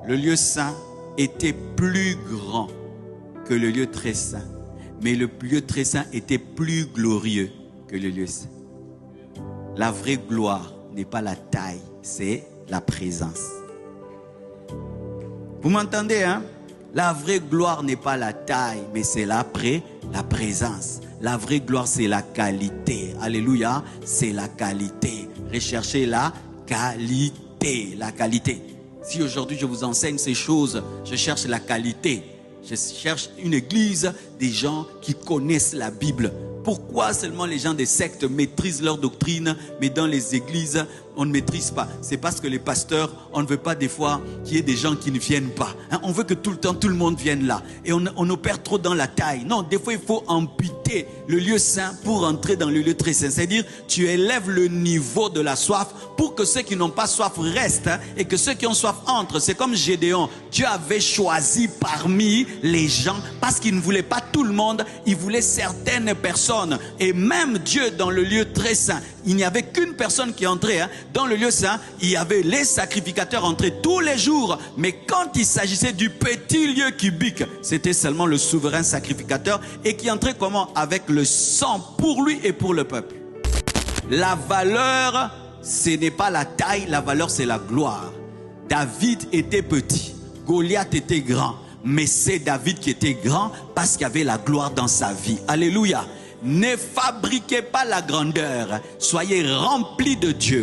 Le lieu saint était plus grand que le lieu très saint. Mais le lieu très saint était plus glorieux que le lieu saint. La vraie gloire n'est pas la taille, c'est la présence. Vous m'entendez, hein? La vraie gloire n'est pas la taille, mais c'est la présence. La vraie gloire, c'est la qualité. Alléluia, c'est la qualité. Recherchez la qualité. La qualité. Si aujourd'hui je vous enseigne ces choses, je cherche la qualité. Je cherche une église, des gens qui connaissent la Bible. Pourquoi seulement les gens des sectes maîtrisent leur doctrine, mais dans les églises, on ne maîtrise pas? C'est parce que les pasteurs, on ne veut pas des fois qu'il y ait des gens qui ne viennent pas. Hein, on veut que tout le temps, tout le monde vienne là. Et on opère trop dans la taille. Non, des fois, il faut amputer le lieu saint pour entrer dans le lieu très saint. C'est-à-dire, tu élèves le niveau de la soif pour que ceux qui n'ont pas soif restent, hein, et que ceux qui ont soif entrent. C'est comme Gédéon. Dieu avait choisi parmi les gens parce qu'il ne voulait pas tout le monde, il voulait certaines personnes. Et même Dieu dans le lieu très saint, il n'y avait qu'une personne qui entrait. Hein. Dans le lieu saint, il y avait les sacrificateurs entrés tous les jours. Mais quand il s'agissait du petit lieu cubique, c'était seulement le souverain sacrificateur et qui entrait comment? Avec le sang pour lui et pour le peuple. La valeur, ce n'est pas la taille, la valeur c'est la gloire. David était petit, Goliath était grand. Mais c'est David qui était grand parce qu'il y avait la gloire dans sa vie. Alléluia. Ne fabriquez pas la grandeur. Soyez remplis de Dieu.